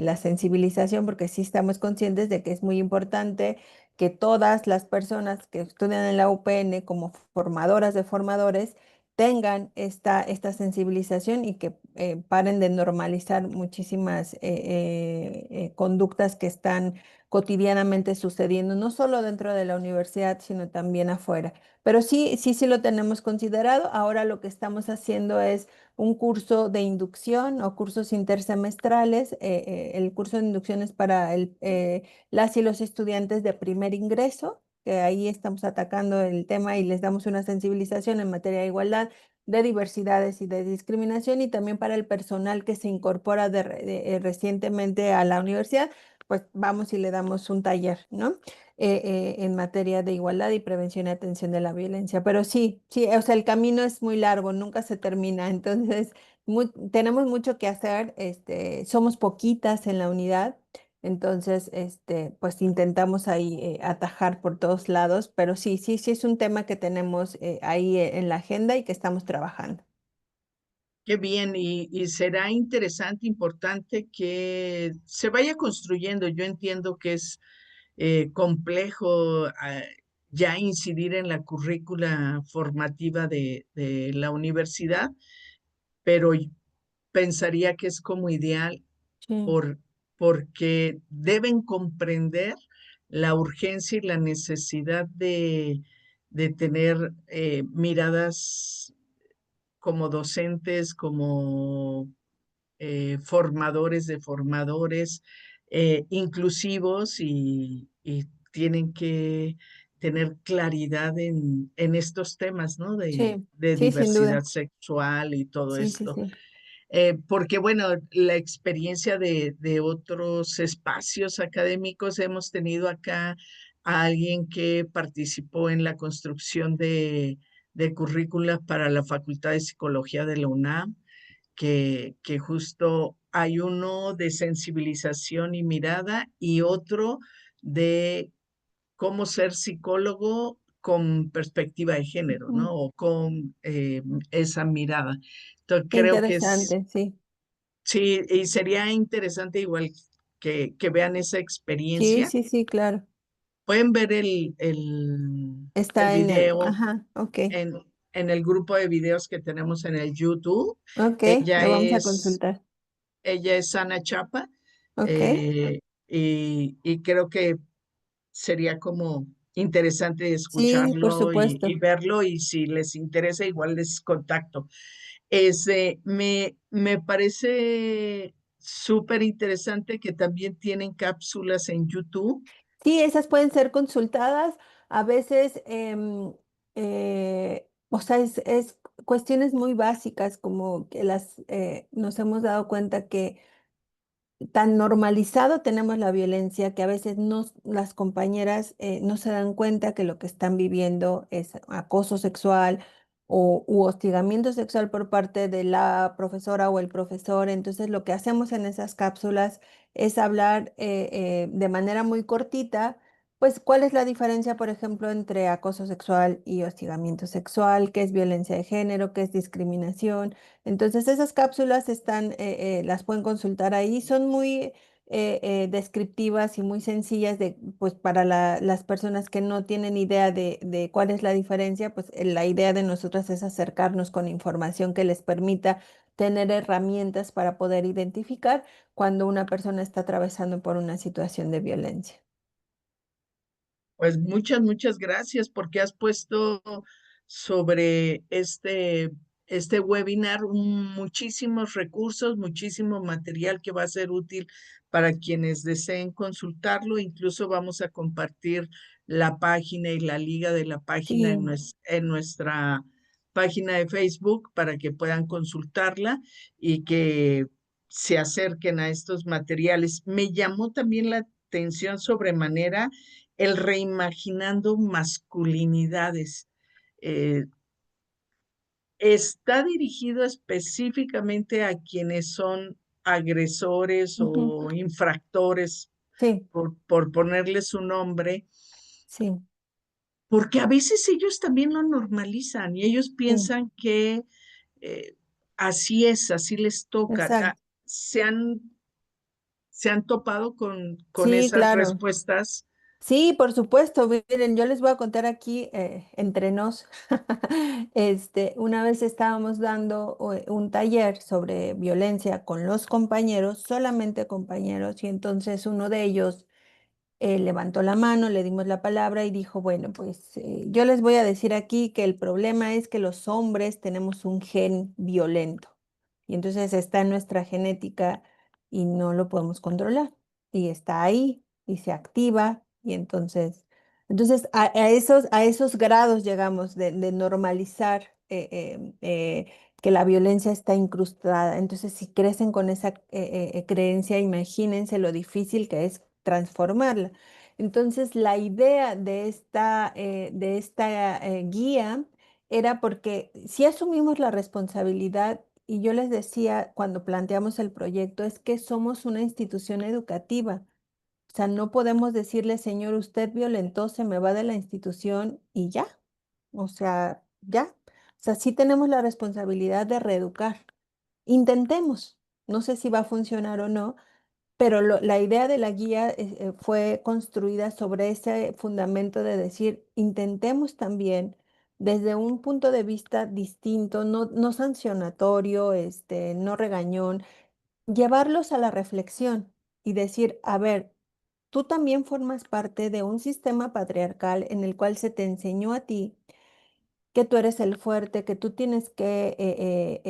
la sensibilización, porque sí estamos conscientes de que es muy importante que todas las personas que estudian en la UPN como formadoras de formadores tengan esta sensibilización y que paren de normalizar muchísimas conductas que están cotidianamente sucediendo, no solo dentro de la universidad, sino también afuera. Pero sí lo tenemos considerado. Ahora lo que estamos haciendo es un curso de inducción o cursos intersemestrales. El curso de inducción es para las y los estudiantes de primer ingreso, que ahí estamos atacando el tema y les damos una sensibilización en materia de igualdad, de diversidades y de discriminación, y también para el personal que se incorpora recientemente a la universidad, pues vamos y le damos un taller, ¿no? En materia de igualdad y prevención y atención de la violencia. Pero sí, o sea, el camino es muy largo, nunca se termina, entonces tenemos mucho que hacer, somos poquitas en la unidad, entonces, pues intentamos ahí atajar por todos lados, pero sí es un tema que tenemos ahí en la agenda y que estamos trabajando. Qué bien, y será interesante, importante que se vaya construyendo. Yo entiendo que es complejo ya incidir en la currícula formativa de la universidad, pero pensaría que es como ideal Sí, por, porque deben comprender la urgencia y la necesidad de tener miradas como docentes, como formadores de formadores, inclusivos y tienen que tener claridad en estos temas, ¿no? De sí, sin diversidad duda. sexual y todo esto. Sí. Porque, bueno, la experiencia de otros espacios académicos, hemos tenido acá a alguien que participó en la construcción de currículas para la Facultad de Psicología de la UNAM, que justo hay uno de sensibilización y mirada y otro de cómo ser psicólogo con perspectiva de género, Ujú. ¿no? O con esa mirada. Entonces, Qué creo que es, interesante, sí. sí, y sería interesante igual que vean esa experiencia. Sí, claro. Pueden ver el Está en el, video ajá, ok, en, en el grupo de videos que tenemos en el YouTube. ok, Ella lo vamos a es consultar. Ella es Ana Chapa, Ok, y creo que sería como interesante sí, por escucharlo y supuesto. verlo, y si les interesa, igual les contacto. Me parece súper interesante que también tienen cápsulas en YouTube. Sí, esas pueden ser consultadas. A veces, o sea, es cuestiones muy básicas como que nos hemos dado cuenta que tan normalizado tenemos la violencia que a veces las compañeras no se dan cuenta que lo que están viviendo es acoso sexual u hostigamiento sexual por parte de la profesora o el profesor. Entonces, lo que hacemos en esas cápsulas es hablar de manera muy cortita, pues, cuál es la diferencia, por ejemplo, entre acoso sexual y hostigamiento sexual, qué es violencia de género, qué es discriminación. Entonces esas cápsulas las pueden consultar ahí, son muy descriptivas y muy sencillas pues para las personas que no tienen idea de cuál es la diferencia, pues la idea de nosotras es acercarnos con información que les permita tener herramientas para poder identificar cuando una persona está atravesando por una situación de violencia. Pues muchas gracias porque has puesto sobre este webinar muchísimos recursos, muchísimo material que va a ser útil para quienes deseen consultarlo. Incluso vamos a compartir la página y la liga de la página Sí, en nuestra página de Facebook para que puedan consultarla y que se acerquen a estos materiales. Me llamó también la atención sobremanera el reimaginando masculinidades. Eh, Está dirigido específicamente a quienes son agresores ujú, o infractores, sí, por ponerles un nombre, sí, porque a veces ellos también lo normalizan y ellos sí, piensan que eh, así es, así les toca. Exacto. ¿Se han, se han topado con Sí, esas claro. respuestas? Sí, por supuesto. Miren, yo les voy a contar aquí entre nos. Una vez estábamos dando un taller sobre violencia con los compañeros, solamente compañeros, y entonces uno de ellos levantó la mano, le dimos la palabra y dijo, bueno, pues yo les voy a decir aquí que el problema es que los hombres tenemos un gen violento y entonces está en nuestra genética y no lo podemos controlar y está ahí y se activa y entonces a esos grados llegamos de normalizar que la violencia está incrustada. Entonces, si crecen con esa creencia, imagínense lo difícil que es transformarla. Entonces, la idea de esta guía era porque si asumimos la responsabilidad, y yo les decía cuando planteamos el proyecto, es que somos una institución educativa. O sea, no podemos decirle, señor, usted violentó, se me va de la institución y ya. O sea, ya. O sea, sí tenemos la responsabilidad de reeducar. Intentemos. No sé si va a funcionar o no, pero la idea de la guía fue construida sobre ese fundamento de decir, intentemos también desde un punto de vista distinto, no sancionatorio, no regañón, llevarlos a la reflexión y decir, a ver, tú también formas parte de un sistema patriarcal en el cual se te enseñó a ti que tú eres el fuerte, que tú tienes que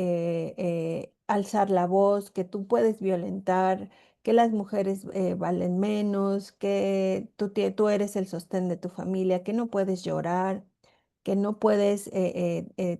alzar la voz, que tú puedes violentar, que las mujeres valen menos, que tú eres el sostén de tu familia, que no puedes llorar, que no puedes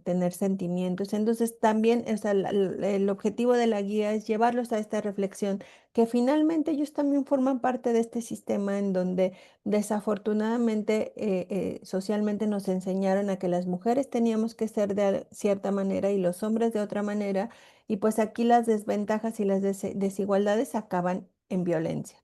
tener sentimientos. Entonces también, o sea, el objetivo de la guía es llevarlos a esta reflexión, que finalmente ellos también forman parte de este sistema en donde desafortunadamente socialmente nos enseñaron a que las mujeres teníamos que ser de cierta manera y los hombres de otra manera, y pues aquí las desventajas y las desigualdades acaban en violencia.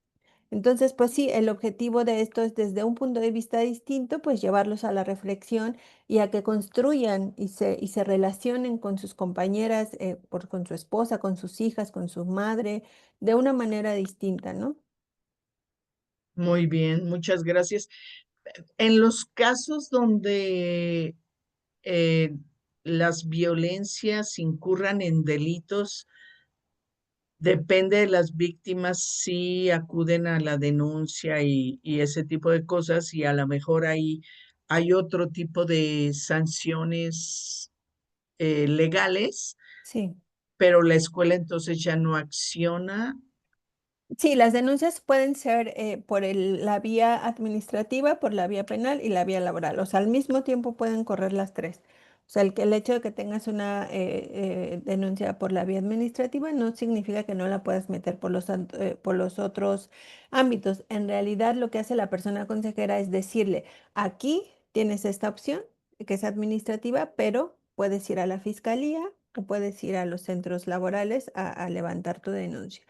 Entonces, pues sí, el objetivo de esto es desde un punto de vista distinto, pues llevarlos a la reflexión y a que construyan y se relacionen con sus compañeras, con su esposa, con sus hijas, con su madre, de una manera distinta, ¿no? Muy bien, muchas gracias. En los casos donde eh, las violencias incurran en delitos, depende de las víctimas si acuden a la denuncia y ese tipo de cosas, y a lo mejor ahí hay otro tipo de sanciones legales, Sí. pero la escuela entonces ya no acciona. Sí, las denuncias pueden ser por la vía administrativa, por la vía penal y la vía laboral. O sea, al mismo tiempo pueden correr las tres. O sea, el hecho de que tengas una denuncia por la vía administrativa no significa que no la puedas meter por los otros ámbitos. En realidad, lo que hace la persona consejera es decirle, aquí tienes esta opción, que es administrativa, pero puedes ir a la fiscalía o puedes ir a los centros laborales a levantar tu denuncia.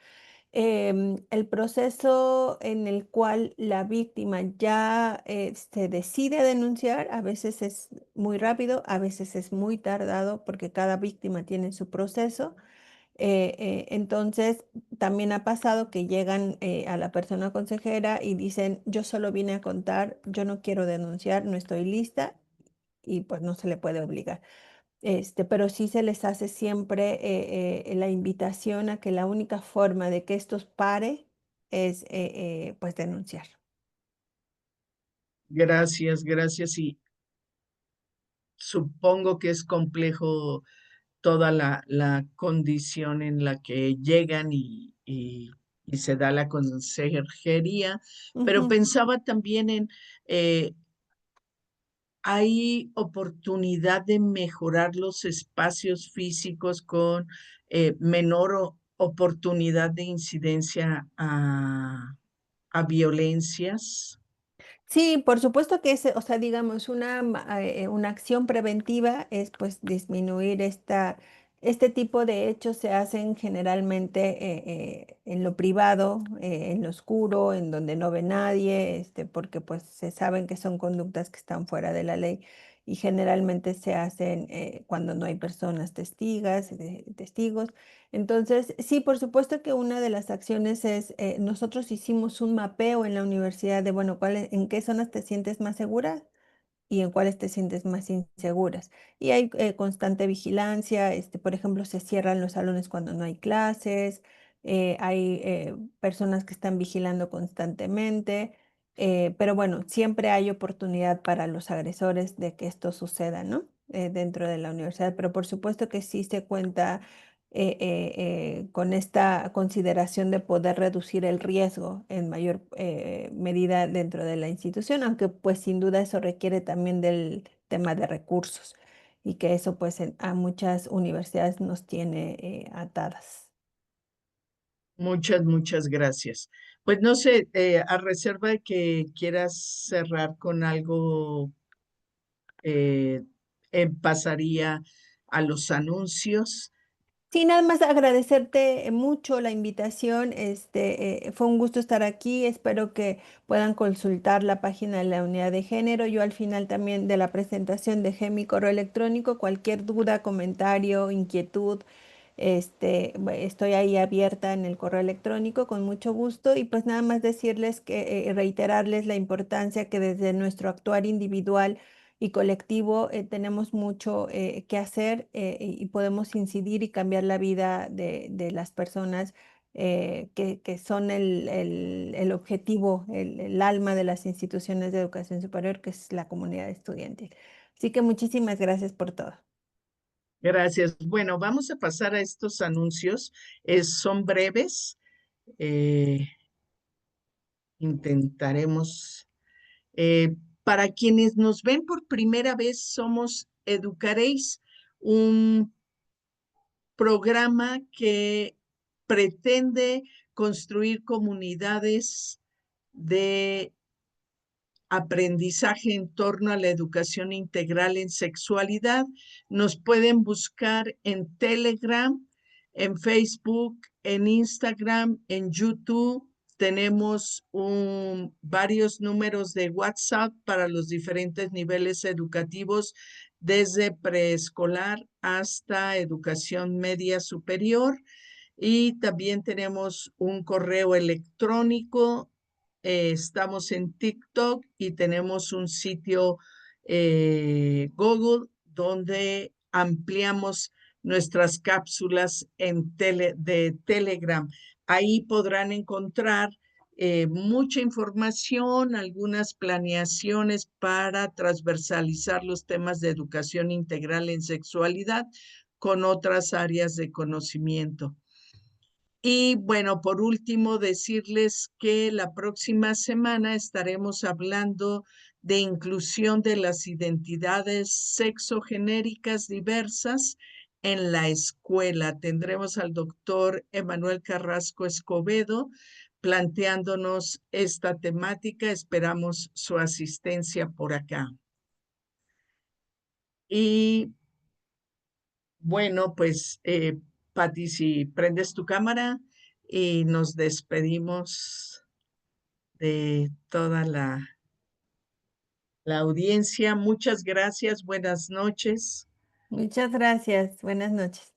El proceso en el cual la víctima ya se decide a denunciar, a veces es muy rápido, a veces es muy tardado porque cada víctima tiene su proceso. Entonces, también ha pasado que llegan a la persona consejera y dicen, yo solo vine a contar, yo no quiero denunciar, no estoy lista y pues no se le puede obligar. Pero sí se les hace siempre la invitación a que la única forma de que esto pare es pues denunciar. Gracias, gracias. Y supongo que es complejo toda la condición en la que llegan y se da la consejería, pero Ujú. pensaba también en, eh, ¿hay oportunidad de mejorar los espacios físicos con menor oportunidad de incidencia a violencias? Sí, por supuesto que es, o sea, digamos, una acción preventiva es pues disminuir este tipo de hechos se hacen generalmente en lo privado, en lo oscuro, en donde no ve nadie, porque pues se saben que son conductas que están fuera de la ley. y generalmente se hacen cuando no hay personas testigos. Entonces, sí, por supuesto que una de las acciones es, nosotros hicimos un mapeo en la universidad de, bueno, ¿en qué zonas te sientes más segura y en cuáles te sientes más inseguras? Y hay constante vigilancia, por ejemplo, se cierran los salones cuando no hay clases, hay personas que están vigilando constantemente, pero bueno, siempre hay oportunidad para los agresores de que esto suceda, ¿no? Dentro de la universidad, pero por supuesto que sí se cuenta con esta consideración de poder reducir el riesgo en mayor medida dentro de la institución, aunque pues sin duda eso requiere también del tema de recursos y que eso pues a muchas universidades nos tiene atadas. Muchas gracias. Pues no sé, a reserva de que quieras cerrar con algo, eh, pasaría a los anuncios. Sí, nada más agradecerte mucho la invitación. Fue un gusto estar aquí. Espero que puedan consultar la página de la unidad de género. Yo al final también de la presentación dejé mi correo electrónico. Cualquier duda, comentario, inquietud, estoy ahí abierta en el correo electrónico con mucho gusto. Y pues nada más decirles que reiterarles la importancia que desde nuestro actuar individual y colectivo tenemos mucho que hacer y podemos incidir y cambiar la vida de las personas que son el objetivo, el alma de las instituciones de educación superior, que es la comunidad estudiantil. Así que muchísimas gracias por todo. Gracias. Bueno, vamos a pasar a estos anuncios. Son breves. eh, intentaremos. Para quienes nos ven por primera vez, somos Educaréis, un programa que pretende construir comunidades de aprendizaje en torno a la educación integral en sexualidad. Nos pueden buscar en Telegram, en Facebook, en Instagram, en YouTube. Tenemos varios números de WhatsApp para los diferentes niveles educativos, desde preescolar hasta educación media superior. Y también tenemos un correo electrónico. Estamos en TikTok y tenemos un sitio Google donde ampliamos nuestras cápsulas de Telegram. Ahí podrán encontrar mucha información, algunas planeaciones para transversalizar los temas de educación integral en sexualidad con otras áreas de conocimiento. Y bueno, por último, decirles que la próxima semana estaremos hablando de inclusión de las identidades sexogenéricas diversas en la escuela. Tendremos al doctor Emanuel Carrasco Escobedo planteándonos esta temática. Esperamos su asistencia por acá. Y bueno, pues, Pati, si prendes tu cámara y nos despedimos de toda la audiencia. Muchas gracias, buenas noches. Muchas gracias. Buenas noches.